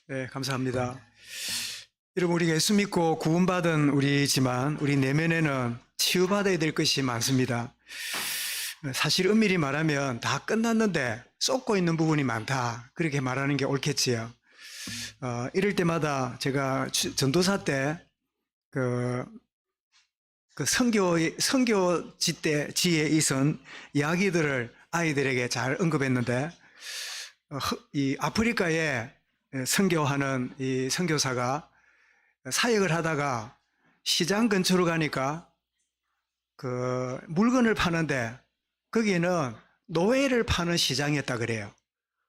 네, 감사합니다. 여러분, 우리가 예수 믿고 구원받은 우리지만 우리 내면에는 치유받아야 될 것이 많습니다. 사실 엄밀히 말하면 다 끝났는데 쏟고 있는 부분이 많다. 그렇게 말하는 게 옳겠지요. 이럴 때마다 제가 전도사 때 선교지에 있은 이야기들을 아이들에게 잘 언급했는데, 이 아프리카에 선교하는 이 선교사가 사역을 하다가 시장 근처로 가니까 그 물건을 파는데 거기는 노예를 파는 시장이었다 그래요.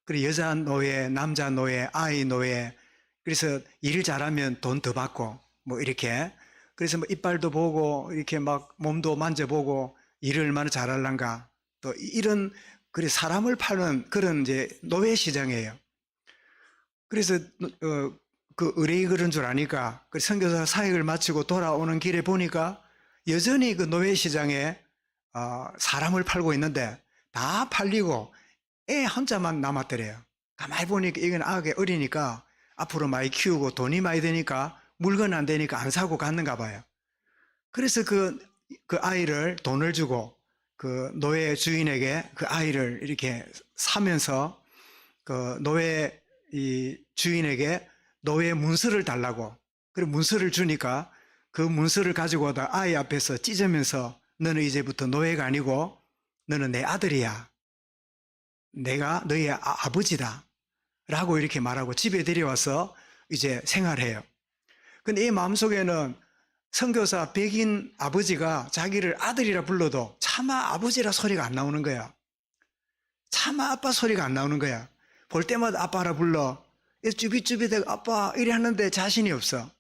그리고 여자 노예, 남자 노예, 아이 노예. 그래서 일 잘하면 돈 더 받고 뭐 이렇게. 그래서 뭐 이빨도 보고 이렇게 막 몸도 만져보고 일을 얼마나 잘할란가. 또 이런 그래 사람을 파는 그런 이제 노예 시장이에요. 그래서 그 의뢰이 그런 줄 아니까 그 선교사 사역을 마치고 돌아오는 길에 보니까 여전히 그 노예 시장에 사람을 팔고 있는데 다 팔리고 애 혼자만 남았더래요. 가만히 보니까 이건 아기 어리니까 앞으로 많이 키우고 돈이 많이 되니까 물건 안 되니까 안 사고 갔는가 봐요. 그래서 그 아이를 돈을 주고 그 노예 주인에게 그 아이를 이렇게 사면서 그 노예 이 주인에게 노예 문서를 달라고. 그리고 문서를 주니까 그 문서를 가지고 오다 아이 앞에서 찢으면서 너는 이제부터 노예가 아니고 너는 내 아들이야. 내가 너의 아버지다. 라고 이렇게 말하고 집에 데려와서 이제 생활해요. 근데 이 마음속에는 선교사 백인 아버지가 자기를 아들이라 불러도 차마 아버지라 소리가 안 나오는 거야. 차마 아빠 소리가 안 나오는 거야. 볼 때마다 아빠라 불러. 쭈빗쭈빗하고 아빠 이래 하는데 자신이 없어.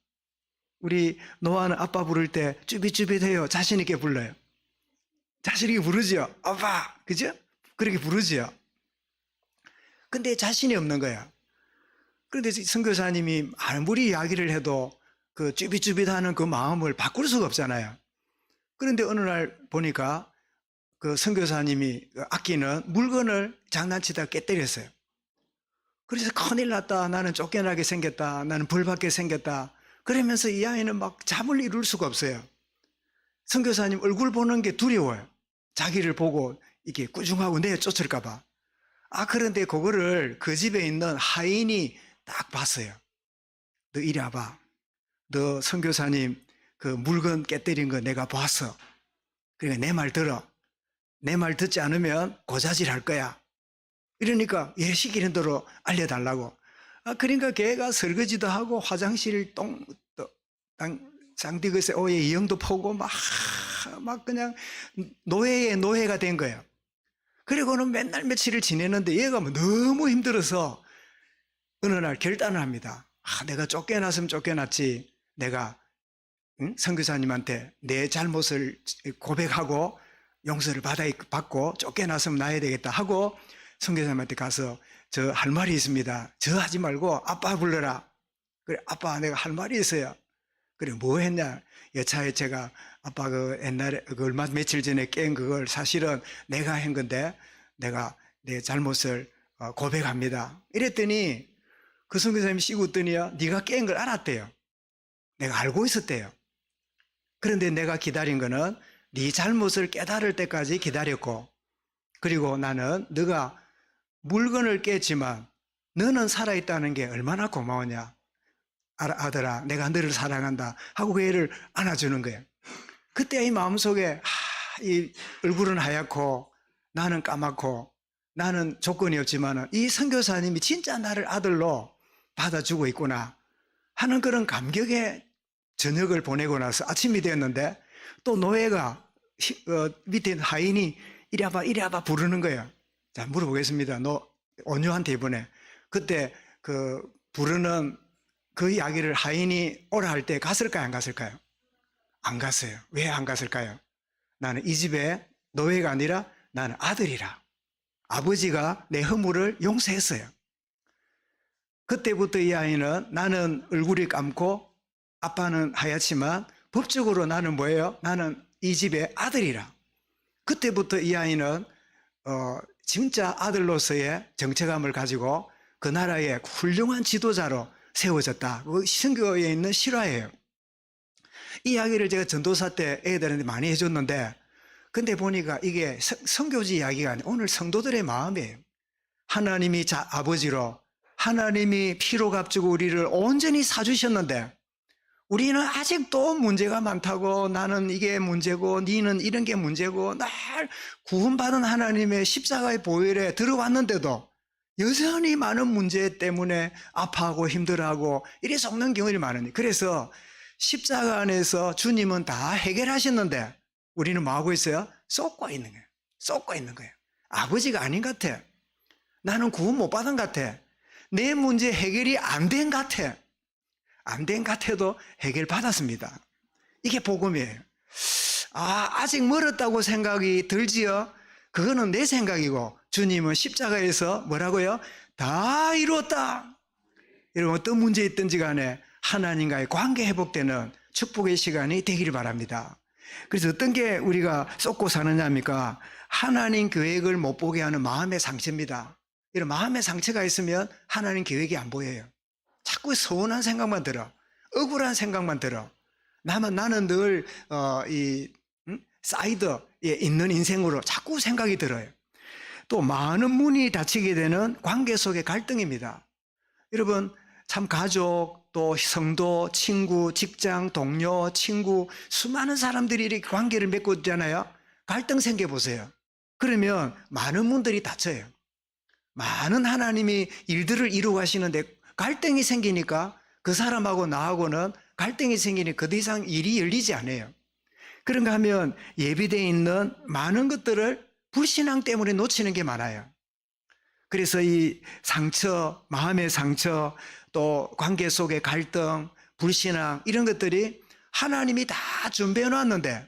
우리 노아는 아빠 부를 때 쭈빗쭈빗해요. 자신 있게 불러요. 자신 있게 부르죠. 아빠, 그죠? 그렇게 부르죠. 근데 자신이 없는 거야. 그런데 선교사님이 아무리 이야기를 해도 그 쭈빗쭈빗하는 그 마음을 바꿀 수가 없잖아요. 그런데 어느 날 보니까 그 선교사님이 아끼는 물건을 장난치다 깨뜨렸어요. 그래서 큰일 났다. 나는 쫓겨나게 생겼다. 나는 벌받게 생겼다. 그러면서 이 아이는 막 잠을 이룰 수가 없어요. 선교사님 얼굴 보는 게 두려워요. 자기를 보고 이렇게 꾸중하고 내쫓을까봐. 그런데 그거를 그 집에 있는 하인이 딱 봤어요. 너 이리 와봐. 너 선교사님 그 물건 깨뜨린 거 내가 봤어. 그러니까 내 말 들어. 내 말 듣지 않으면 고자질 할 거야. 이러니까 시키는 대로 알려달라고. 그러니까 걔가 설거지도 하고 화장실 쌍디그세 오에 이형도 포고 막 그냥 노예의 노예가 된 거예요. 그리고는 맨날 며칠을 지내는데 얘가 뭐 너무 힘들어서 어느 날 결단을 합니다. 내가 쫓겨났으면 쫓겨났지. 내가 선교사님한테 내 잘못을 고백하고 용서를 받고 쫓겨났으면 나야 되겠다 하고 선교사님한테 가서 저 할 말이 있습니다. 저 하지 말고 아빠 불러라. 그래, 아빠 내가 할 말이 있어요. 그래, 뭐 했냐? 여차에 제가 아빠 그 옛날에 그 며칠 전에 깬 그걸 사실은 내가 한 건데 내가 내 잘못을 고백합니다. 이랬더니 그 선교사님이 씩 웃더니요. 네가 깬 걸 알았대요. 내가 알고 있었대요. 그런데 내가 기다린 거는 네 잘못을 깨달을 때까지 기다렸고, 그리고 나는 네가 물건을 깼지만 너는 살아있다는 게 얼마나 고마우냐. 아들아, 내가 너를 사랑한다 하고 그 애를 안아주는 거예요. 그때 이 마음속에 이 얼굴은 하얗고 나는 까맣고 나는 조건이 없지만 이 선교사님이 진짜 나를 아들로 받아주고 있구나 하는 그런 감격의 저녁을 보내고 나서 아침이 되었는데 또 노예가 밑에 하인이 이리 와봐 부르는 거예요. 자, 물어보겠습니다. 너 온유한테 이번에 그때 그 부르는 그 이야기를 하인이 오라 할 때 갔을까요? 안 갔을까요? 안 갔어요. 왜 안 갔을까요? 나는 이 집에 노예가 아니라 나는 아들이라. 아버지가 내 허물을 용서했어요. 그때부터 이 아이는 나는 얼굴이 감고 아빠는 하얗지만 법적으로 나는 뭐예요? 나는 이 집의 아들이라. 그때부터 이 아이는 진짜 아들로서의 정체감을 가지고 그 나라의 훌륭한 지도자로 세워졌다. 그 선교에 있는 실화예요. 이 이야기를 제가 전도사 때 애들한테 많이 해줬는데, 근데 보니까 이게 선교지 이야기가 아니에요. 오늘 성도들의 마음이에요. 하나님이 아버지로, 하나님이 피로 값주고 우리를 온전히 사주셨는데, 우리는 아직도 문제가 많다고, 나는 이게 문제고 니는 이런 게 문제고, 날 구원받은 하나님의 십자가의 보혈에 들어왔는데도 여전히 많은 문제 때문에 아파하고 힘들어하고 이래 속는 경우들이 많으니, 그래서 십자가 안에서 주님은 다 해결하셨는데 우리는 뭐하고 있어요? 쏟고 있는 거예요. 쏟고 있는 거예요. 아버지가 아닌 것 같아. 나는 구원 못 받은 것 같아. 내 문제 해결이 안 된 것 같아. 안 된 것 같아도 해결받았습니다. 이게 복음이에요. 아직 멀었다고 생각이 들지요? 그거는 내 생각이고, 주님은 십자가에서 뭐라고요? 다 이루었다. 여러분, 어떤 문제 있든지 간에 하나님과의 관계 회복되는 축복의 시간이 되기를 바랍니다. 그래서 어떤 게 우리가 쏟고 사느냐입니까? 하나님 계획을 못 보게 하는 마음의 상처입니다. 이런 마음의 상처가 있으면 하나님 계획이 안 보여요. 자꾸 서운한 생각만 들어. 억울한 생각만 들어. 나는 늘 사이드에 있는 인생으로 자꾸 생각이 들어요. 또 많은 문이 닫히게 되는 관계 속의 갈등입니다. 여러분, 참 가족, 또 성도, 친구, 직장, 동료, 친구, 수많은 사람들이 이렇게 관계를 맺고 있잖아요. 갈등 생겨보세요. 그러면 많은 문들이 닫혀요. 많은 하나님이 일들을 이루고 하시는데 갈등이 생기니까 그 사람하고 나하고는 갈등이 생기니 그 더 이상 일이 열리지 않아요. 그런가 하면 예비되어 있는 많은 것들을 불신앙 때문에 놓치는 게 많아요. 그래서 이 상처, 마음의 상처, 또 관계 속의 갈등, 불신앙, 이런 것들이 하나님이 다 준비해 놨는데,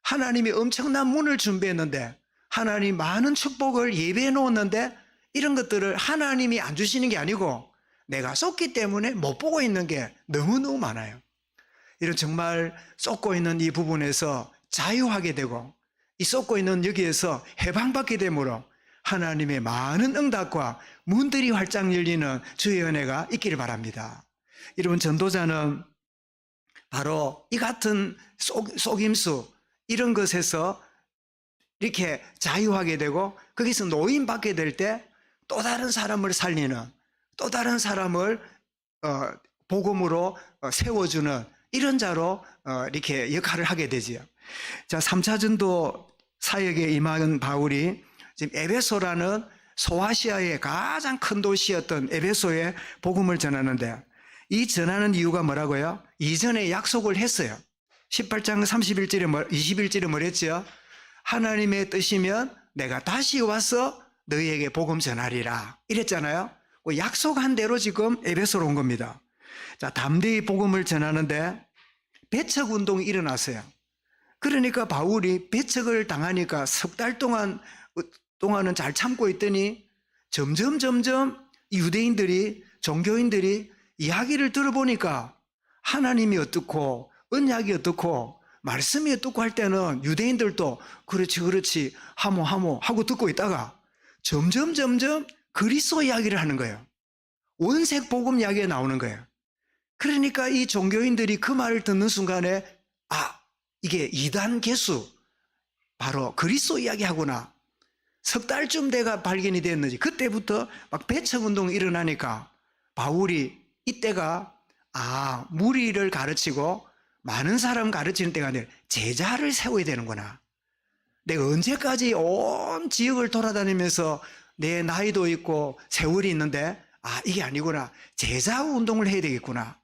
하나님이 엄청난 문을 준비했는데, 하나님 많은 축복을 예배해 놓았는데, 이런 것들을 하나님이 안 주시는 게 아니고 내가 쏟기 때문에 못 보고 있는 게 너무너무 많아요. 이런 정말 쏟고 있는 이 부분에서 자유하게 되고, 이 쏟고 있는 여기에서 해방받게 되므로 하나님의 많은 응답과 문들이 활짝 열리는 주의 은혜가 있기를 바랍니다. 여러분, 전도자는 바로 이 같은 속임수, 이런 것에서 이렇게 자유하게 되고, 거기서 노임받게 될 때 또 다른 사람을 살리는, 또 다른 사람을 복음으로 세워주는 이런 자로 이렇게 역할을 하게 되지요. 자, 3차 전도 사역에 임한 바울이 지금 에베소라는 소아시아의 가장 큰 도시였던 에베소에 복음을 전하는데, 이 전하는 이유가 뭐라고요? 이전에 약속을 했어요. 18장 21절에 뭐랬죠? 하나님의 뜻이면 내가 다시 와서 너희에게 복음 전하리라 이랬잖아요. 약속한 대로 지금 에베소로 온 겁니다. 자, 담대히 복음을 전하는데 배척 운동이 일어났어요. 그러니까 바울이 배척을 당하니까 석 달 동안은 잘 참고 있더니 점점 유대인들이, 종교인들이 이야기를 들어보니까 하나님이 어떻고 언약이 어떻고 말씀이 어떻고 할 때는 유대인들도 그렇지 하모 하고 듣고 있다가 점점 그리스도 이야기를 하는 거예요. 원색 복음 이야기가 나오는 거예요. 그러니까 이 종교인들이 그 말을 듣는 순간에 이게 이단 개수, 바로 그리스도 이야기하구나. 석 달쯤 돼가 발견이 됐는지 그때부터 막 배척 운동이 일어나니까 바울이 이때가 무리를 가르치고 많은 사람 가르치는 때가 아니라 제자를 세워야 되는구나. 내가 언제까지 온 지역을 돌아다니면서 내 나이도 있고 세월이 있는데 이게 아니구나. 제자 운동을 해야 되겠구나.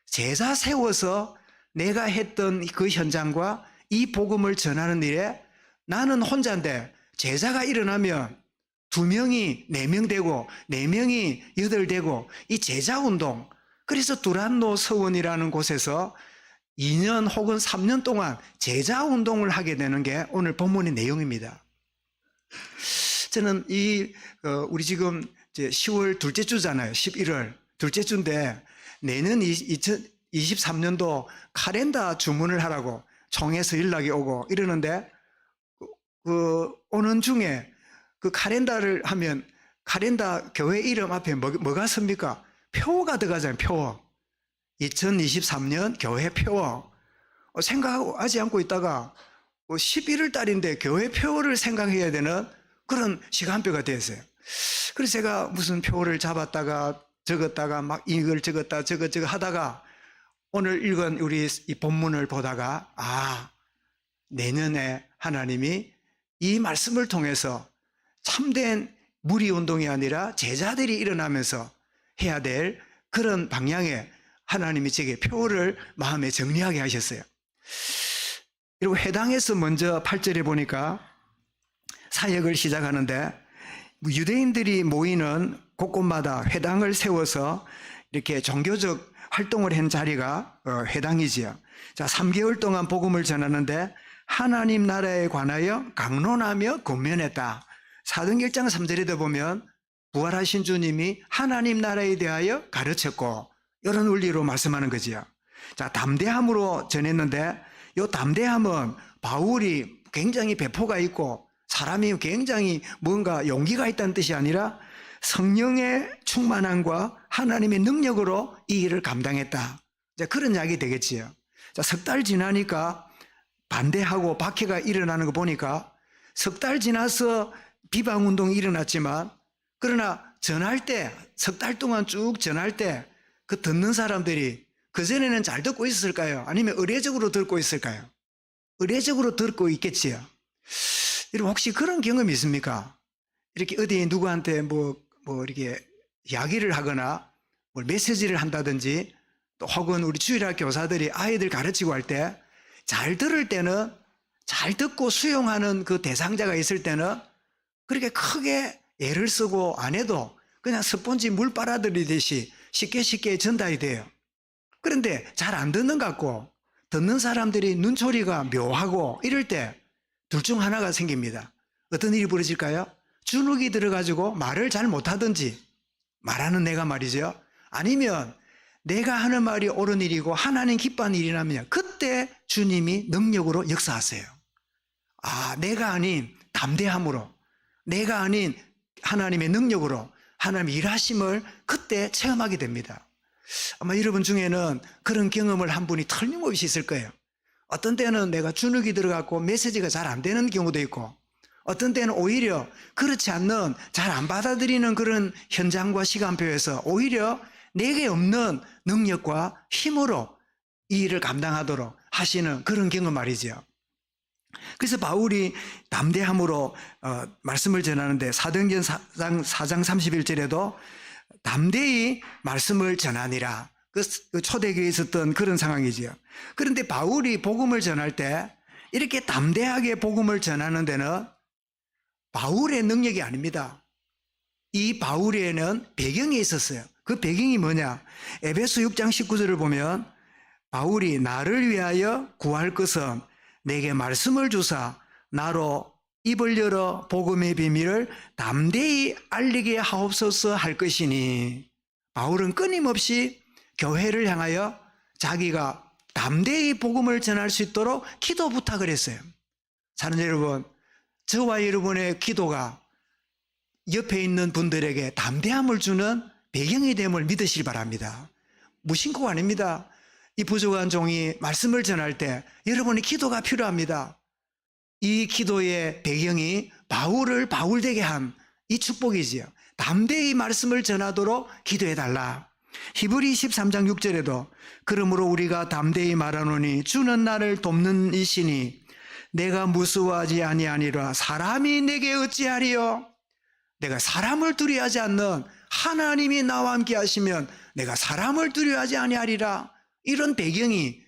제자 세워서 내가 했던 그 현장과 이 복음을 전하는 일에 나는 혼자인데 제자가 일어나면 2명이 4명 되고 4명이 8 되고 이 제자 운동. 그래서 두란노 서원이라는 곳에서 2년 혹은 3년 동안 제자 운동을 하게 되는 게 오늘 본문의 내용입니다. 저는 우리 지금 이제 10월 둘째 주잖아요. 11월 둘째 주인데 내년 2023년도 카렌다 주문을 하라고 총회에서 연락이 오고 이러는데 오는 중에 그 카렌다를 하면 카렌다 교회 이름 앞에 뭐가 씁니까? 표어가 들어가잖아요. 표어. 2023년 교회 표어. 생각하지 않고 있다가 11월 달인데 교회 표어를 생각해야 되는 그런 시간표가 됐어요. 그래서 제가 무슨 표어를 잡았다가 적었다가 막 이걸 적었다 저거 하다가 오늘 읽은 우리 이 본문을 보다가 내년에 하나님이 이 말씀을 통해서 참된 무리운동이 아니라 제자들이 일어나면서 해야 될 그런 방향에 하나님이 제게 표를 마음에 정리하게 하셨어요. 그리고 회당에서 먼저 8절에 보니까 사역을 시작하는데 유대인들이 모이는 곳곳마다 회당을 세워서 이렇게 종교적 활동을 한 자리가 회당이지요. 자, 3개월 동안 복음을 전하는데 하나님 나라에 관하여 강론하며 권면했다. 사도행전 1장 3절에도 보면 부활하신 주님이 하나님 나라에 대하여 가르쳤고 이런 원리로 말씀하는 거지요. 자, 담대함으로 전했는데 이 담대함은 바울이 굉장히 배포가 있고 사람이 굉장히 뭔가 용기가 있다는 뜻이 아니라 성령의 충만함과 하나님의 능력으로 이 일을 감당했다. 이제 그런 이야기 되겠지요. 자, 석 달 지나니까 반대하고 박해가 일어나는 거 보니까 석 달 지나서 비방운동이 일어났지만 그러나 전할 때 석 달 동안 쭉 전할 때 그 듣는 사람들이 그전에는 잘 듣고 있었을까요? 아니면 의례적으로 듣고 있을까요? 의례적으로 듣고 있겠지요. 여러분 혹시 그런 경험이 있습니까? 이렇게 어디 누구한테 뭐 이렇게 이야기를 하거나 뭐 메시지를 한다든지 또 혹은 우리 주일학 교사들이 아이들 가르치고 할 때 잘 들을 때는 잘 듣고 수용하는 그 대상자가 있을 때는 그렇게 크게 애를 쓰고 안 해도 그냥 스펀지 물 빨아들이듯이 쉽게 전달이 돼요. 그런데 잘 안 듣는 것 같고 듣는 사람들이 눈초리가 묘하고 이럴 때 둘 중 하나가 생깁니다. 어떤 일이 벌어질까요? 주눅이 들어가지고 말을 잘 못하든지 말하는 내가 말이죠. 아니면 내가 하는 말이 옳은 일이고 하나님 기뻐하는 일이라면 그때 주님이 능력으로 역사하세요. 내가 아닌 담대함으로 내가 아닌 하나님의 능력으로 하나님의 일하심을 그때 체험하게 됩니다. 아마 여러분 중에는 그런 경험을 한 분이 틀림없이 있을 거예요. 어떤 때는 내가 주눅이 들어가고 메시지가 잘 안 되는 경우도 있고 어떤 때는 오히려 그렇지 않는 잘 안 받아들이는 그런 현장과 시간표에서 오히려 내게 없는 능력과 힘으로 이 일을 감당하도록 하시는 그런 경험 말이죠. 그래서 바울이 담대함으로 말씀을 전하는데 사도행전 4장 31절에도 담대히 말씀을 전하니라. 그 초대교회에 있었던 그런 상황이지요. 그런데 바울이 복음을 전할 때 이렇게 담대하게 복음을 전하는 데는 바울의 능력이 아닙니다. 이 바울에는 배경이 있었어요. 그 배경이 뭐냐? 에베소 6장 19절을 보면 바울이 나를 위하여 구할 것은 내게 말씀을 주사 나로 입을 열어 복음의 비밀을 담대히 알리게 하옵소서 할 것이니 바울은 끊임없이 교회를 향하여 자기가 담대히 복음을 전할 수 있도록 기도 부탁을 했어요. 사는 여러분, 저와 여러분의 기도가 옆에 있는 분들에게 담대함을 주는 배경이 됨을 믿으시기 바랍니다. 무심코가 아닙니다. 이 부족한 종이 말씀을 전할 때 여러분의 기도가 필요합니다. 이 기도의 배경이 바울을 바울되게 한 이 축복이지요. 담대히 말씀을 전하도록 기도해달라. 히브리 13장 6절에도 그러므로 우리가 담대히 말하노니 주는 나를 돕는 이시니 내가 무수하지 아니하니라. 사람이 내게 어찌하리요? 내가 사람을 두려워하지 않는 하나님이 나와 함께 하시면 내가 사람을 두려워하지 아니하리라. 이런 배경이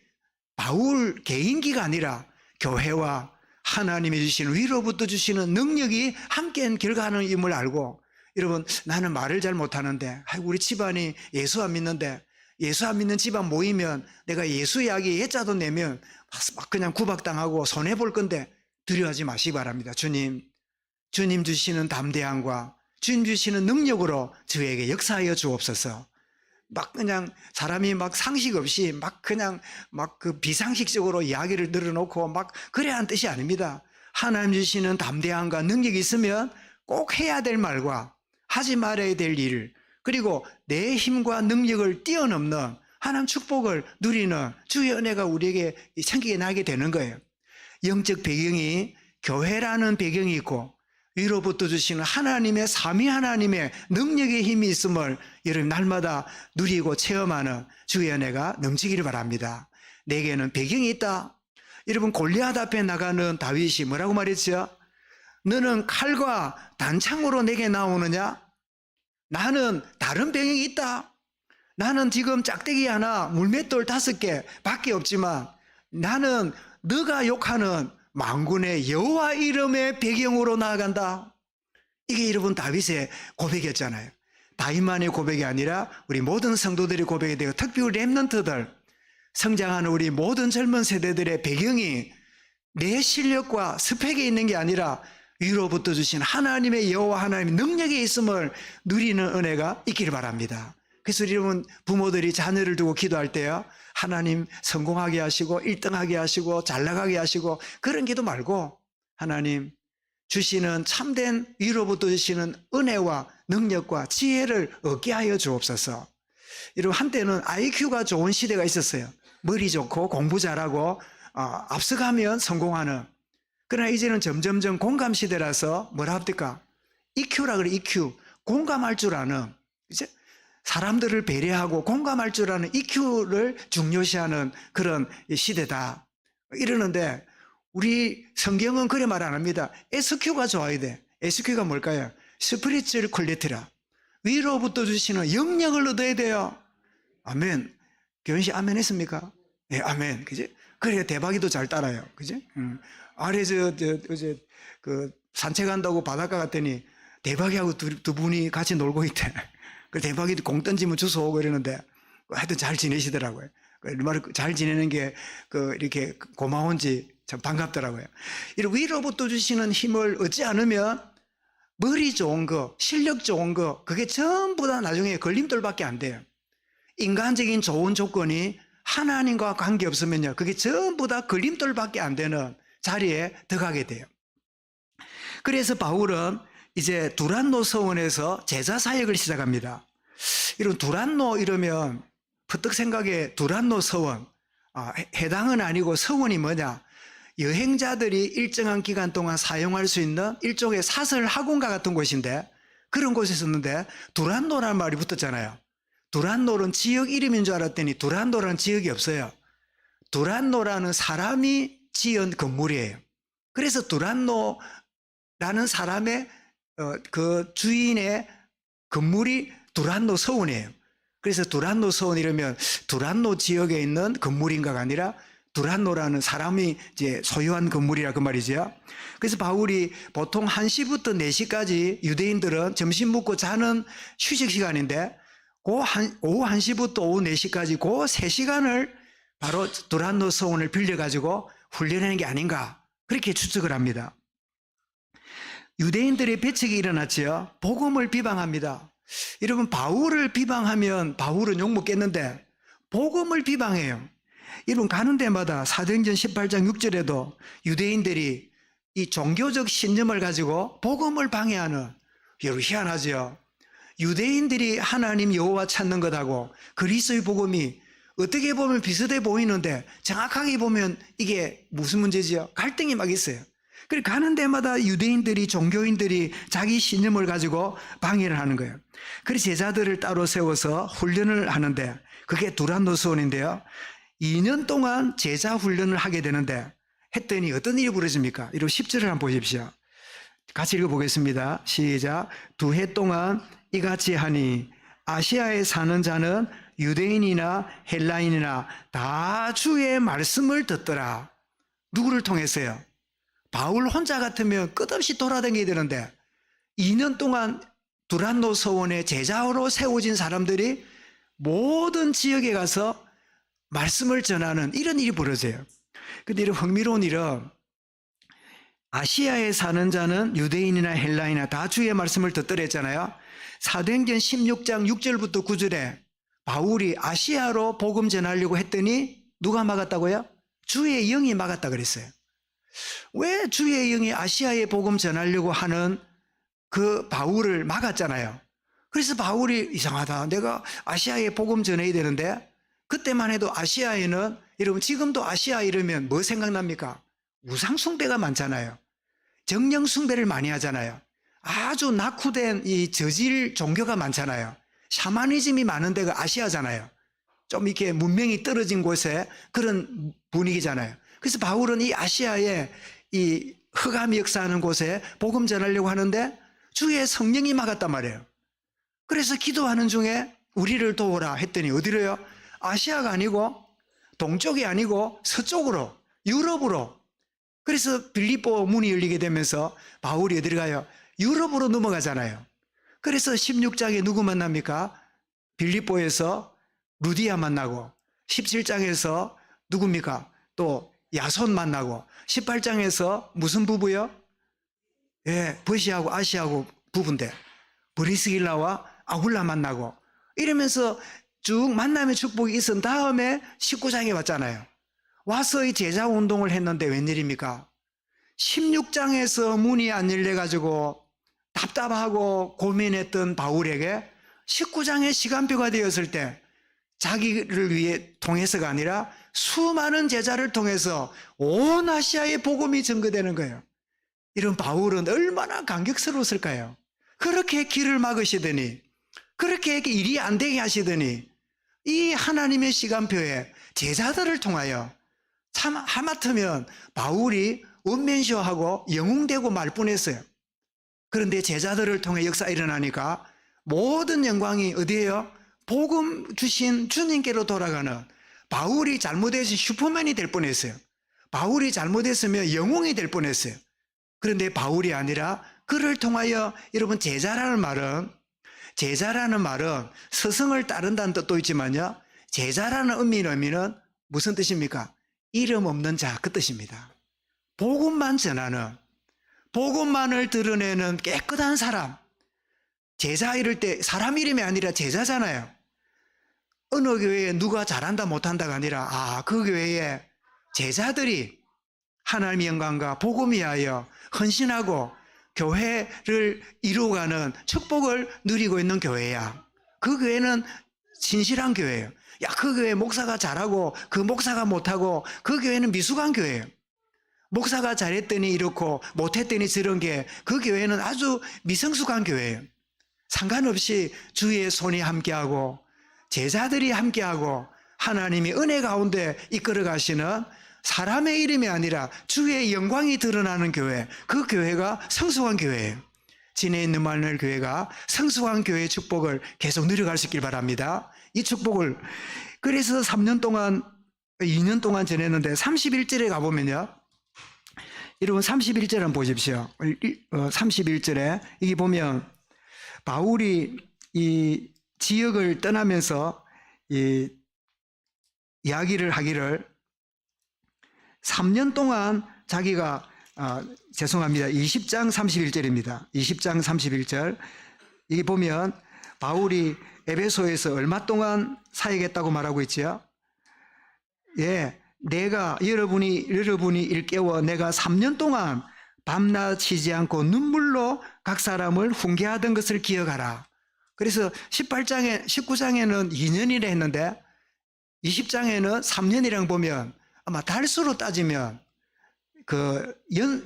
바울 개인기가 아니라 교회와 하나님이 주시는 위로부터 주시는 능력이 함께한 결과임을 알고, 여러분, 나는 말을 잘 못하는데 우리 집안이 예수 안 믿는데 예수 안 믿는 집안 모이면 내가 예수 이야기 예자도 내면 막 그냥 구박당하고 손해볼 건데 두려워하지 마시기 바랍니다. 주님 주시는 담대함과 주님 주시는 능력으로 저에게 역사하여 주옵소서. 막 그냥 사람이 막 상식 없이 막 그냥 막 그 비상식적으로 이야기를 늘어놓고 막 그래야 하는 뜻이 아닙니다. 하나님 주시는 담대함과 능력이 있으면 꼭 해야 될 말과 하지 말아야 될 일을 그리고 내 힘과 능력을 뛰어넘는 하나님 축복을 누리는 주의 은혜가 우리에게 생기게 나게 되는 거예요. 영적 배경이 교회라는 배경이 있고 위로부터 주시는 하나님의 삼위 하나님의 능력의 힘이 있음을 여러분 날마다 누리고 체험하는 주의 은혜가 넘치기를 바랍니다. 내게는 배경이 있다. 여러분 골리앗 앞에 나가는 다윗이 뭐라고 말했죠? 너는 칼과 단창으로 내게 나오느냐? 나는 다른 배경이 있다. 나는 지금 짝대기 하나 물맷돌 5개 밖에 없지만 나는 너가 욕하는 만군의 여호와 이름의 배경으로 나아간다. 이게 여러분 다윗의 고백이었잖아요. 다윗만의 고백이 아니라 우리 모든 성도들의 고백이 되고 특별히 렘넌트들 성장하는 우리 모든 젊은 세대들의 배경이 내 실력과 스펙에 있는 게 아니라 위로부터 주신 하나님의 여호와 하나님의 능력에 있음을 누리는 은혜가 있기를 바랍니다. 그래서 여러분 부모들이 자녀를 두고 기도할 때요, 하나님 성공하게 하시고 1등하게 하시고 잘 나가게 하시고 그런 기도 말고 하나님 주시는 참된 위로부터 주시는 은혜와 능력과 지혜를 얻게 하여 주옵소서. 여러분 한때는 IQ가 좋은 시대가 있었어요. 머리 좋고 공부 잘하고 앞서가면 성공하는. 그러나 이제는 점점점 공감 시대라서 뭐라 합니까? EQ라 그래. EQ. 공감할 줄 아는, 이제 사람들을 배려하고 공감할 줄 아는 EQ를 중요시하는 그런 시대다 이러는데, 우리 성경은 그래 말 안 합니다. SQ가 좋아야 돼. SQ가 뭘까요? 스피리추얼 퀄리티라. 위로부터 주시는 영역을 얻어야 돼요. 아멘. 교인 씨 아멘 했습니까? 네, 아멘. 그지? 그래 대박이도 잘 따라요. 그지? 아래 어제 산책한다고 바닷가 갔더니 대박이하고 두 분이 같이 놀고 있대. 그 대박이 공 던지면 주워오고 이러는데 하여튼 잘 지내시더라고요. 얼마나 잘 지내는 게 이렇게 고마운지 참 반갑더라고요. 이렇게 위로부터 주시는 힘을 얻지 않으면 머리 좋은 거, 실력 좋은 거, 그게 전부 다 나중에 걸림돌밖에 안 돼요. 인간적인 좋은 조건이 하나님과 관계없으면요, 그게 전부 다 걸림돌밖에 안 되는 자리에 들어가게 돼요. 그래서 바울은 이제 두란노 서원에서 제자 사역을 시작합니다. 이런 두란노 이러면 퍼뜩 생각에 두란노 서원, 해당은 아니고 서원이 뭐냐? 여행자들이 일정한 기간 동안 사용할 수 있는 일종의 사설 학원과 같은 곳인데, 그런 곳에 있었는데 두란노라는 말이 붙었잖아요. 두란노는 지역 이름인 줄 알았더니 두란노라는 지역이 없어요. 두란노라는 사람이 지은 건물이에요. 그래서 두란노라는 사람의 그 주인의 건물이 두란노 서원이에요. 그래서 두란노 서원 이러면 두란노 지역에 있는 건물인가가 아니라 두란노라는 사람이 이제 소유한 건물이라 그 말이죠. 그래서 바울이 보통 1시부터 4시까지 유대인들은 점심 먹고 자는 휴식 시간인데, 오후 1시부터 오후 4시까지 그 3시간을 바로 두란노 서원을 빌려가지고 훈련하는 게 아닌가, 그렇게 추측을 합니다. 유대인들의 배척이 일어났지요. 복음을 비방합니다. 여러분 바울을 비방하면 바울은 욕먹겠는데 복음을 비방해요. 여러분 가는 데마다 사도행전 18장 6절에도 유대인들이 이 종교적 신념을 가지고 복음을 방해하는, 여러분 희한하죠. 유대인들이 하나님 여호와 찾는 것하고 그리스도의 복음이 어떻게 보면 비슷해 보이는데 정확하게 보면 이게 무슨 문제지요? 갈등이 막 있어요. 그리고 가는 데마다 유대인들이, 종교인들이 자기 신념을 가지고 방해를 하는 거예요. 그래서 제자들을 따로 세워서 훈련을 하는데, 그게 두란노 서원인데요, 2년 동안 제자 훈련을 하게 되는데 했더니 어떤 일이 벌어집니까? 이런 10절을 한번 보십시오. 같이 읽어보겠습니다. 시작. 2해 동안 이같이 하니 아시아에 사는 자는 유대인이나 헬라인이나 다 주의 말씀을 듣더라. 누구를 통해서요? 바울 혼자 같으면 끝없이 돌아다니게 되는데 2년 동안 두란노 서원의 제자로 세워진 사람들이 모든 지역에 가서 말씀을 전하는 이런 일이 벌어져요. 근데 이런 흥미로운 일은, 아시아에 사는 자는 유대인이나 헬라인이나 다 주의 말씀을 듣더라 했잖아요. 사도행전 16장 6절부터 9절에 바울이 아시아로 복음 전하려고 했더니 누가 막았다고요? 주의 영이 막았다 그랬어요. 왜 주의 영이 아시아에 복음 전하려고 하는 그 바울을 막았잖아요. 그래서 바울이 이상하다. 내가 아시아에 복음 전해야 되는데 그때만 해도 아시아에는 여러분 지금도 아시아 이러면 뭐 생각납니까? 우상숭배가 많잖아요. 정령숭배를 많이 하잖아요. 아주 낙후된 이 저질 종교가 많잖아요. 샤머니즘이 많은 데가 아시아잖아요. 좀 이렇게 문명이 떨어진 곳에 그런 분위기잖아요. 그래서 바울은 이 아시아에 이 흑암이 역사하는 곳에 복음 전하려고 하는데 주의 성령이 막았단 말이에요. 그래서 기도하는 중에 우리를 도우라 했더니 어디로요? 아시아가 아니고 동쪽이 아니고 서쪽으로 유럽으로. 그래서 빌립보 문이 열리게 되면서 바울이 어디로 가요? 유럽으로 넘어가잖아요. 그래서 16장에 누구 만납니까? 빌립보에서 루디아 만나고 17장에서 누굽니까? 또 야손 만나고 18장에서 무슨 부부요? 예, 버시하고 아시하고 부부인데 브리스길라와 아굴라 만나고 이러면서 쭉 만남의 축복이 있은 다음에 19장에 왔잖아요. 와서 이 제자 운동을 했는데 웬일입니까? 16장에서 문이 안 열려가지고 답답하고 고민했던 바울에게 19장의 시간표가 되었을 때 자기를 위해 통해서가 아니라 수많은 제자를 통해서 온 아시아에 복음이 전거되는 거예요. 이런 바울은 얼마나 감격스러웠을까요? 그렇게 길을 막으시더니 그렇게 일이 안 되게 하시더니 이 하나님의 시간표에 제자들을 통하여 참 하마터면 바울이 원맨쇼하고 영웅되고 말 뻔했어요. 그런데 제자들을 통해 역사 일어나니까 모든 영광이 어디에요? 복음 주신 주님께로 돌아가는 바울이 잘못해서 슈퍼맨이 될 뻔했어요. 바울이 잘못했으면 영웅이 될 뻔했어요. 그런데 바울이 아니라 그를 통하여 여러분 제자라는 말은 스승을 따른다는 뜻도 있지만요. 제자라는 의미는 무슨 뜻입니까? 이름 없는 자 그 뜻입니다. 복음만 전하는 복음만을 드러내는 깨끗한 사람. 제자 이럴 때 사람 이름이 아니라 제자잖아요. 어느 교회에 누가 잘한다 못한다가 아니라 그 교회에 제자들이 하나님의 영광과 복음 위하여 헌신하고 교회를 이루어가는 축복을 누리고 있는 교회야. 그 교회는 진실한 교회예요. 그 교회 목사가 잘하고 그 목사가 못하고 그 교회는 미숙한 교회예요. 목사가 잘했더니 이렇고 못했더니 저런 게 그 교회는 아주 미성숙한 교회예요. 상관없이 주의 손이 함께하고 제자들이 함께하고 하나님이 은혜 가운데 이끌어 가시는 사람의 이름이 아니라 주의 영광이 드러나는 교회, 그 교회가 성숙한 교회예요. 진해 있는 마늘 교회가 성숙한 교회의 축복을 계속 누려갈 수 있길 바랍니다. 이 축복을 그래서 2년 동안 전했는데 31절에 가보면요. 여러분 31절 한번 보십시오. 31절에 여기 보면 바울이 이 지역을 떠나면서 이 이야기를 하기를 3년 동안 자기가 죄송합니다. 20장 31절입니다. 20장 31절 여기 보면 바울이 에베소에서 얼마 동안 사역했다고 말하고 있지요. 예, 내가 여러분이 일깨워 내가 3년 동안 밤낮 쉬지 않고 눈물로 각 사람을 훈계하던 것을 기억하라. 그래서 19장에는 2년이라 했는데 20장에는 3년이랑 보면 아마 달수로 따지면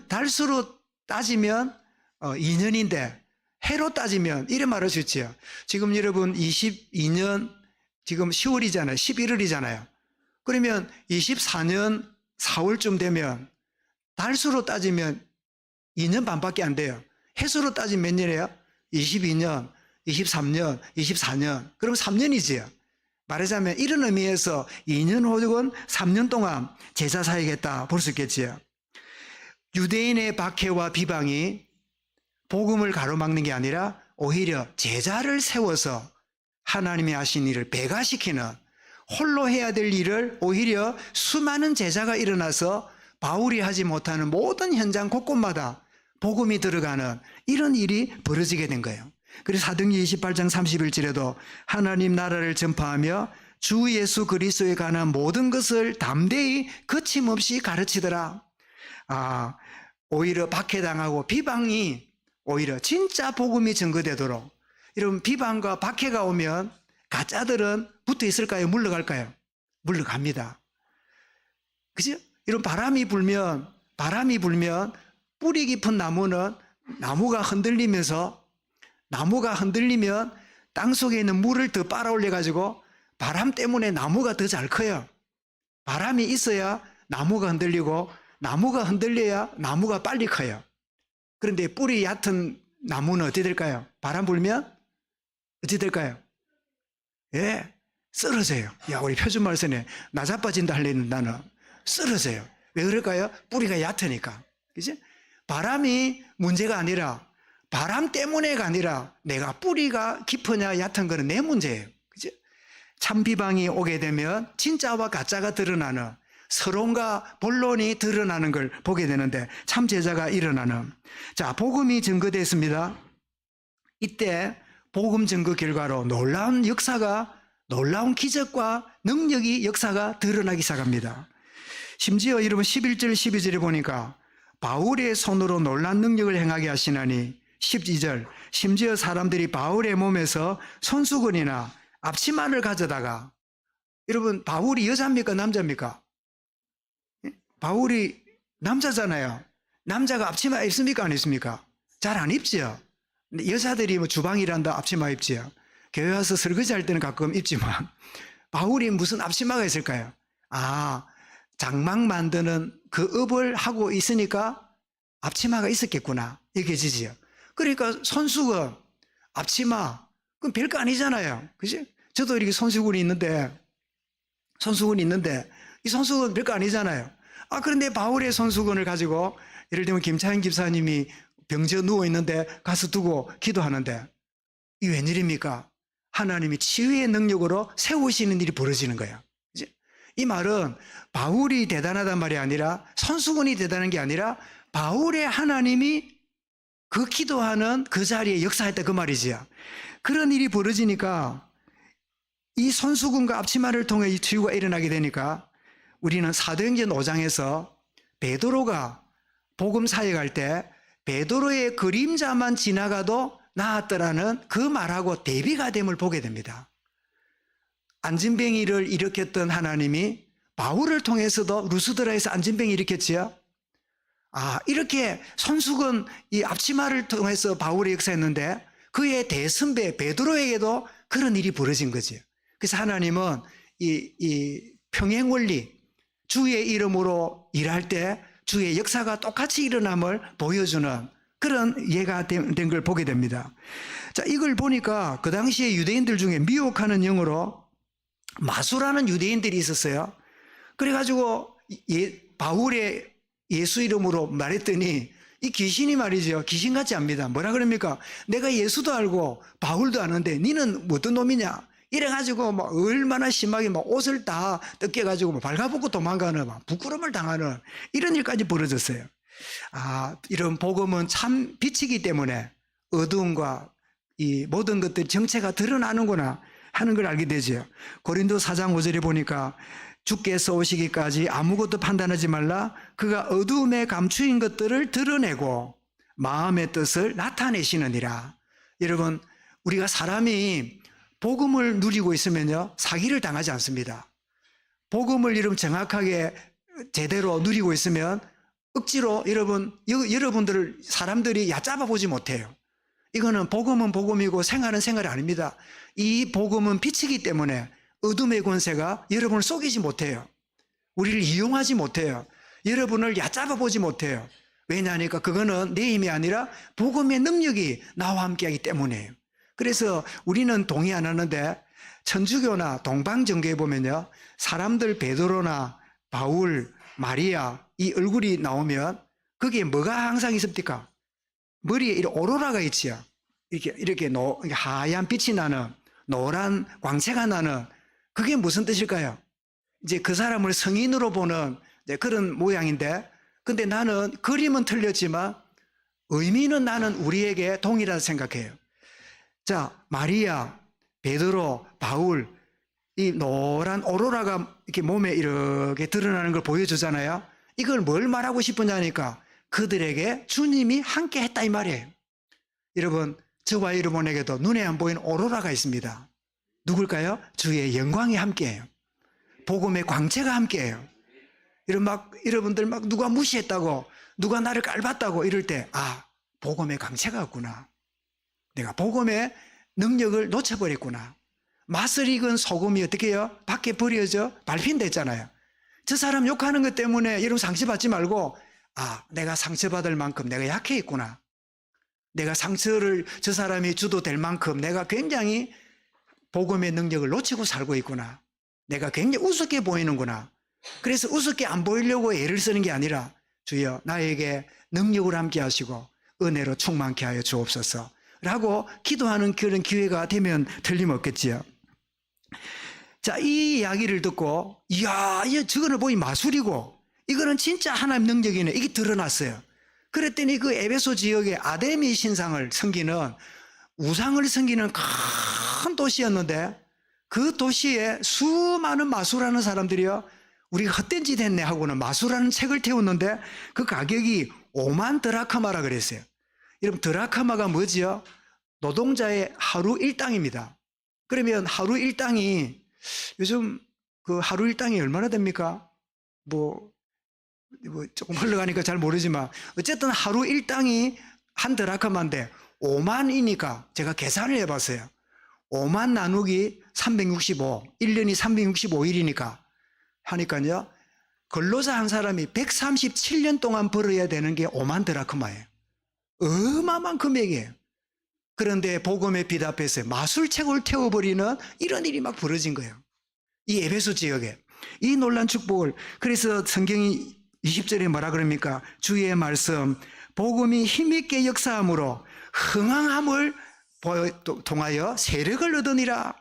달수로 따지면 2년인데 해로 따지면 이래 말할 수 있지요. 지금 여러분 22년 지금 10월이잖아요. 11월이잖아요. 그러면 24년 4월쯤 되면 달수로 따지면 2년 반밖에 안 돼요. 해수로 따지면 몇 년이에요? 22년, 23년, 24년. 그럼 3년이지요. 말하자면 이런 의미에서 2년 혹은 3년 동안 제자 사역했다 볼 수 있겠지요. 유대인의 박해와 비방이 복음을 가로막는 게 아니라 오히려 제자를 세워서 하나님이 하신 일을 배가시키는 홀로 해야 될 일을 오히려 수많은 제자가 일어나서 바울이 하지 못하는 모든 현장 곳곳마다 복음이 들어가는 이런 일이 벌어지게 된 거예요. 그래서 사도행전 28장 31절에도 하나님 나라를 전파하며 주 예수 그리스도에 관한 모든 것을 담대히 거침없이 가르치더라. 오히려 박해당하고 비방이 오히려 진짜 복음이 증거되도록 이런 비방과 박해가 오면 가짜들은 붙어 있을까요? 물러갈까요? 물러갑니다. 그죠? 이런 바람이 불면 뿌리 깊은 나무는 나무가 흔들리면 땅 속에 있는 물을 더 빨아올려 가지고 바람 때문에 나무가 더 잘 커요. 바람이 있어야 나무가 흔들리고 나무가 흔들려야 나무가 빨리 커요. 그런데 뿌리 얕은 나무는 어떻게 될까요? 바람 불면 어떻게 될까요? 예, 쓰러져요. 야, 우리 표준말 쓰네. 나 자빠진다 하려는 나는 쓰러져요. 왜 그럴까요? 뿌리가 얕으니까. 그지? 바람이 문제가 아니라 바람 때문에가 아니라 내가 뿌리가 깊으냐 얕은 거는 내 문제예요. 그지? 참 비방이 오게 되면 진짜와 가짜가 드러나는 서론과 본론이 드러나는 걸 보게 되는데 참 제자가 일어나는. 자, 복음이 증거됐습니다. 이때 복음 증거 결과로 놀라운 기적과 능력이 역사가 드러나기 시작합니다. 심지어 여러분 11절 12절에 보니까 바울의 손으로 놀라운 능력을 행하게 하시나니 12절 심지어 사람들이 바울의 몸에서 손수건이나 앞치마를 가져다가, 여러분 바울이 여자입니까 남자입니까? 바울이 남자잖아요. 남자가 앞치마 입습니까 안 입습니까? 잘 안 입지요. 여자들이 뭐 주방 일한다 앞치마 입지요. 교회 와서 설거지 할 때는 가끔 입지만 바울이 무슨 앞치마가 있을까요? 아, 장막 만드는 그 업을 하고 있으니까 앞치마가 있었겠구나 이렇게 지지요. 그러니까 손수건, 앞치마 그건 별거 아니잖아요. 그지? 저도 이렇게 손수건이 있는데 이 손수건 별거 아니잖아요. 아, 그런데 바울의 손수건을 가지고 예를 들면 김차영 집사님이 병져 누워 있는데 가서 두고 기도하는데 이 웬일입니까? 하나님이 치유의 능력으로 세우시는 일이 벌어지는 거예요. 이 말은 바울이 대단하단 말이 아니라 손수건이 대단한 게 아니라 바울의 하나님이 그 기도하는 그 자리에 역사했다 그 말이지요. 그런 일이 벌어지니까 이 손수건과 앞치마를 통해 이 치유가 일어나게 되니까 우리는 사도행전 5장에서 베드로가 복음 사역할 때 베드로의 그림자만 지나가도 나았더라는 그 말하고 대비가 됨을 보게 됩니다. 안진뱅이를 일으켰던 하나님이 바울을 통해서도 루스드라에서 안진뱅이 일으켰지요. 아, 이렇게 손수건 이 앞치마를 통해서 바울이 역사했는데 그의 대선배 베드로에게도 그런 일이 벌어진 거지요. 그래서 하나님은 이 평행원리, 주의 이름으로 일할 때 주의 역사가 똑같이 일어남을 보여주는 그런 예가 된 걸 보게 됩니다. 자, 이걸 보니까 그 당시에 유대인들 중에 미혹하는 영으로 마수라는 유대인들이 있었어요. 그래가지고 바울의 예수 이름으로 말했더니 이 귀신이 말이죠. 귀신같이 합니다. 뭐라 그럽니까? 내가 예수도 알고 바울도 아는데 니는 어떤 놈이냐? 이래가지고 막 얼마나 심하게 막 옷을 다 뜯겨가지고 발가벗고 도망가는 막 부끄러움을 당하는 이런 일까지 벌어졌어요. 아, 이런 복음은 참 빛이기 때문에 어두움과 이 모든 것들 정체가 드러나는구나 하는 걸 알게 되죠. 고린도 4장 5절에 보니까 주께서 오시기까지 아무것도 판단하지 말라. 그가 어두움에 감추인 것들을 드러내고 마음의 뜻을 나타내시느니라. 여러분, 우리가 사람이 복음을 누리고 있으면요 사기를 당하지 않습니다. 복음을 여러분 정확하게 제대로 누리고 있으면 억지로 여러분들을 사람들이 얕잡아 보지 못해요. 이거는 복음은 복음이고 생활은 생활이 아닙니다. 이 복음은 빛이기 때문에 어둠의 권세가 여러분을 속이지 못해요. 우리를 이용하지 못해요. 여러분을 얕잡아 보지 못해요. 왜냐하니까 그거는 내 힘이 아니라 복음의 능력이 나와 함께하기 때문이에요. 그래서 우리는 동의 안 하는데 천주교나 동방정교에 보면요 사람들 베드로나 바울, 마리아 이 얼굴이 나오면 거기에 뭐가 항상 있습니까? 머리에 이렇게 오로라가 있지요. 이렇게 하얀 빛이 나는 노란 광채가 나는 그게 무슨 뜻일까요? 이제 그 사람을 성인으로 보는 이제 그런 모양인데, 근데 나는 그림은 틀렸지만 의미는 나는 우리에게 동일하다 생각해요. 자, 마리아, 베드로, 바울, 이 노란 오로라가 이렇게 몸에 이렇게 드러나는 걸 보여주잖아요. 이걸 뭘 말하고 싶으냐니까 그들에게 주님이 함께 했다 이 말이에요. 여러분, 저와 여러분에게도 눈에 안 보이는 오로라가 있습니다. 누굴까요? 주의 영광이 함께해요. 복음의 광채가 함께해요. 여러분들 막 누가 무시했다고, 누가 나를 깔봤다고 이럴 때, 아, 복음의 광채가 없구나. 내가 복음의 능력을 놓쳐버렸구나. 맛을 익은 소금이 어떻게 해요? 밖에 버려져 발핀됐잖아요. 저 사람 욕하는 것 때문에 여러분 상처받지 말고, 아, 내가 상처받을 만큼 내가 약해 있구나. 내가 상처를 저 사람이 주도 될 만큼 내가 굉장히 복음의 능력을 놓치고 살고 있구나. 내가 굉장히 우습게 보이는구나. 그래서 우습게 안 보이려고 애를 쓰는 게 아니라, 주여 나에게 능력을 함께 하시고 은혜로 충만케 하여 주옵소서 라고 기도하는 그런 기회가 되면 틀림없겠지요. 자, 이 이야기를 듣고, 이야, 저거는 보니 마술이고 이거는 진짜 하나님 능력이네, 이게 드러났어요. 그랬더니 그 에베소 지역에 아데미 신상을 섬기는, 우상을 섬기는 큰 도시였는데, 그 도시에 수많은 마술하는 사람들이요, 우리가 헛된 짓 했네 하고는 마술하는 책을 태웠는데 그 가격이 5만 드라크마라 그랬어요. 여러분, 드라크마가 뭐지요? 노동자의 하루 일당입니다. 그러면 하루 일당이, 요즘 그 하루 일당이 얼마나 됩니까? 뭐 조금 흘러가니까 잘 모르지만 어쨌든 하루 일당이 한 드라크마인데 5만이니까 제가 계산을 해봤어요. 5만 나누기 365, 1년이 365일이니까 하니까요, 근로자 한 사람이 137년 동안 벌어야 되는 게 5만 드라크마예요. 어마어마한 금액이에요. 그런데 복음의 빛 앞에서 마술책을 태워버리는 이런 일이 막 벌어진 거예요. 이 에베소 지역에. 이 놀란 축복을, 그래서 성경이 20절에 뭐라 그럽니까? 주의 말씀, 복음이 힘있게 역사함으로 흥황함을 통하여 세력을 얻으니라.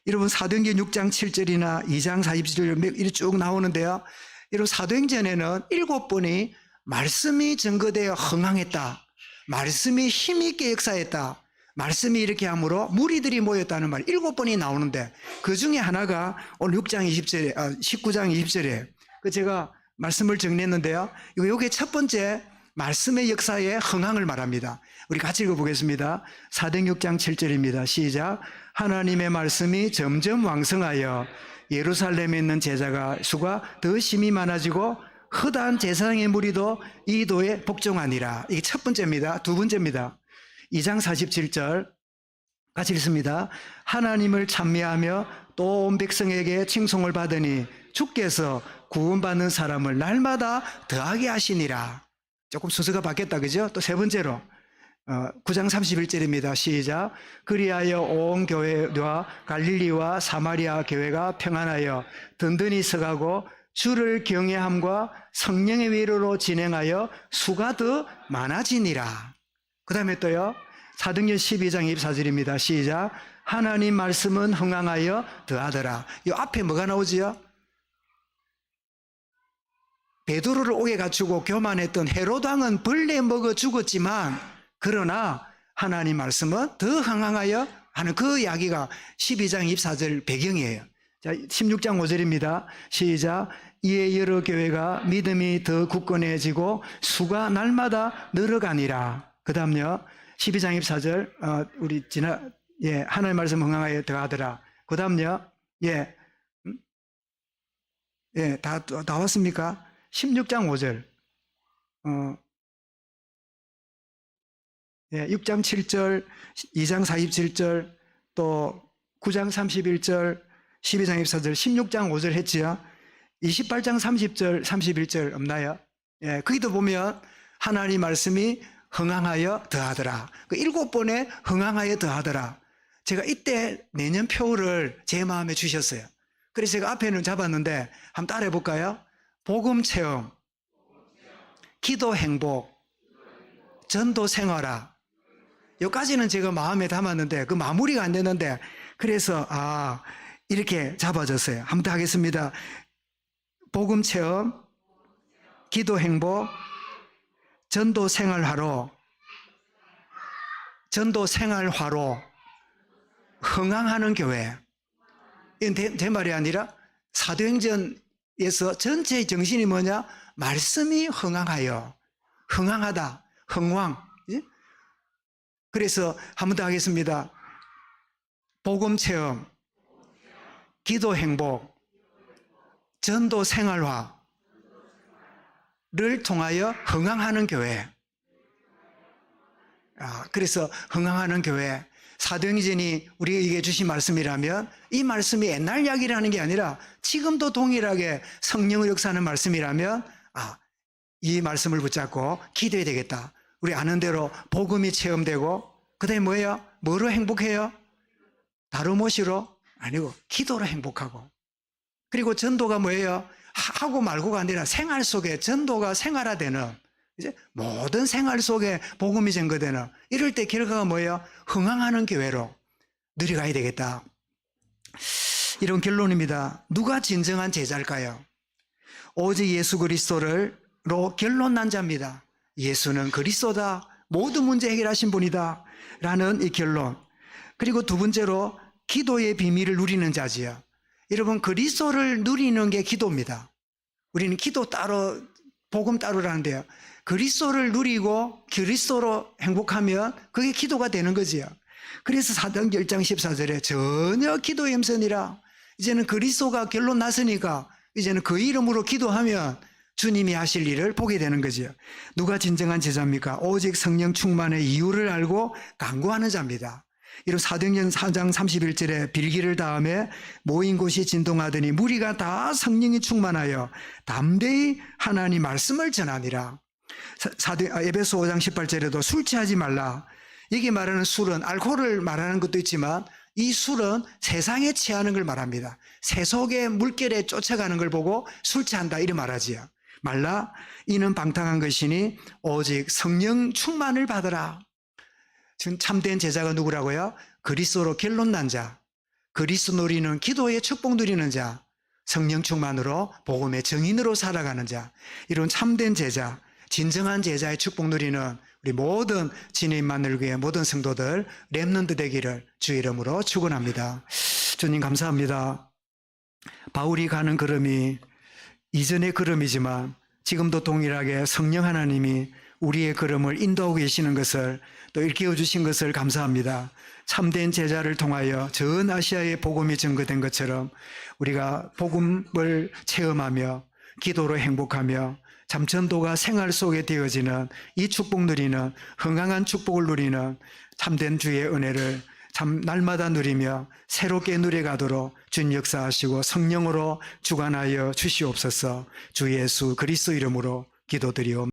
여러분, 사도행전 6장 7절이나 2장 40절 이렇게 쭉 나오는데요, 여러분, 사도행전에는 7번이 말씀이 증거되어 흥황했다, 말씀이 힘있게 역사했다, 말씀이 이렇게 함으로 무리들이 모였다는 말 7번이 나오는데, 그 중에 하나가 오늘 6장 20절에, 19장 20절에 제가 말씀을 정리했는데요, 이게 첫 번째 말씀의 역사의 흥황을 말합니다. 우리 같이 읽어보겠습니다. 사도행전 6장 7절입니다. 시작. 하나님의 말씀이 점점 왕성하여 예루살렘에 있는 제자가 수가 더 심히 많아지고 허다한 제사장의 무리도 이 도에 복종하니라. 이게 첫 번째입니다. 두 번째입니다. 2장 47절 같이 읽습니다. 하나님을 찬미하며 또 온 백성에게 칭송을 받으니 주께서 구원받는 사람을 날마다 더하게 하시니라. 조금 순서가 바뀌었다, 그죠? 또 세 번째로 9장 31절입니다. 시작. 그리하여 온 교회와 갈릴리와 사마리아 교회가 평안하여 든든히 서가고 주를 경외함과 성령의 위로로 진행하여 수가 더 많아지니라. 그 다음에 또요, 사도행전 12장 24절입니다. 시작. 하나님 말씀은 흥황하여 더하더라. 이 앞에 뭐가 나오지요? 베드로를 옥에 갇히고 교만했던 헤롯 왕은 벌레 먹어 죽었지만, 그러나 하나님 말씀은 더 흥황하여 하는 그 이야기가 12장 24절 배경이에요. 자, 16장 5절입니다. 시작. 이에 여러 교회가 믿음이 더 굳건해지고 수가 날마다 늘어가니라. 그 다음요, 12장 24절, 우리 하나님 말씀 흥황하여 더하더라. 그 다음요, 다 나왔습니까? 16장 5절, 6장 7절, 2장 47절, 또 9장 31절, 12장 24절, 16장 5절 했지요. 28장 30절, 31절 없나요? 거기도 보면 하나님 말씀이 흥황하여 더하더라. 그 7번에 흥황하여 더하더라. 제가 이때 내년 표를 제 마음에 주셨어요. 그래서 제가 앞에는 잡았는데 한번 따라해 볼까요? 복음 체험, 기도 행복, 전도 생활화. 여기까지는 제가 마음에 담았는데 그 마무리가 안 되는데, 그래서 이렇게 잡아줬어요. 한번 더 하겠습니다. 복음 체험, 기도 행복, 전도 생활화로 흥황하는 교회. 이건 제 말이 아니라 사도행전에서 전체의 정신이 뭐냐? 말씀이 흥황하여, 흥황하다, 흥왕. 그래서 한 번 더 하겠습니다. 복음 체험, 기도 행복, 전도 생활화를 통하여 흥황하는 교회. 그래서 흥황하는 교회, 사도행전이 우리에게 주신 말씀이라면 이 말씀이 옛날 이야기라는 게 아니라 지금도 동일하게 성령의 역사하는 말씀이라면 이 말씀을 붙잡고 기도해야 되겠다. 우리 아는 대로 복음이 체험되고 그다음에 뭐예요? 뭐로 행복해요? 다루못이로? 아니고 기도로 행복하고. 그리고 전도가 뭐예요? 하고 말고가 아니라 생활 속에 전도가 생활화되는, 이제 모든 생활 속에 복음이 전거되는, 이럴 때 결과가 뭐예요? 흥황하는 교회로 늘어가야 되겠다. 이런 결론입니다. 누가 진정한 제자일까요? 오직 예수 그리스도로 결론 난 자입니다. 예수는 그리스도다. 모든 문제 해결하신 분이다. 라는 이 결론. 그리고 두 번째로 기도의 비밀을 누리는 자지요. 여러분, 그리스도를 누리는 게 기도입니다. 우리는 기도 따로, 복음 따로라는데요. 그리스도를 누리고 그리스도로 행복하면 그게 기도가 되는 거지요. 그래서 사도행전 1장 14절에 전혀 기도의 염선이라, 이제는 그리스도가 결론 났으니까 이제는 그 이름으로 기도하면 주님이 하실 일을 보게 되는 거지요. 누가 진정한 제자입니까? 오직 성령 충만의 이유를 알고 간구하는 자입니다. 이런 사도행전 4장 31절에 빌기를 다음에 모인 곳이 진동하더니 무리가 다 성령이 충만하여 담대히 하나님 말씀을 전하니라. 에베소 5장 18절에도 술 취하지 말라. 여기 말하는 술은 알코올을 말하는 것도 있지만 이 술은 세상에 취하는 걸 말합니다. 세속의 물결에 쫓아가는 걸 보고 술 취한다 이렇게 말하지요. 말라. 이는 방탕한 것이니 오직 성령 충만을 받으라. 지금 참된 제자가 누구라고요? 그리스도로 결론 난 자, 그리스도 누리는 기도의 축복 누리는 자, 성령 충만으로 복음의 증인으로 살아가는 자, 이런 참된 제자, 진정한 제자의 축복 누리는 우리 모든 진해인만 늘교회 모든 성도들 렘넌트 되기를 주의 이름으로 축원합니다. 주님 감사합니다. 바울이 가는 걸음이 이전의 걸음이지만 지금도 동일하게 성령 하나님이 우리의 걸음을 인도하고 계시는 것을 또 일깨워 주신 것을 감사합니다. 참된 제자를 통하여 전 아시아의 복음이 증거된 것처럼 우리가 복음을 체험하며 기도로 행복하며 참전도가 생활 속에 되어지는 이 축복 누리는 흥황한 축복을 누리는 참된 주의 은혜를 참 날마다 누리며 새롭게 누려가도록 주님 역사하시고 성령으로 주관하여 주시옵소서. 주 예수 그리스도 이름으로 기도드리옵나이다.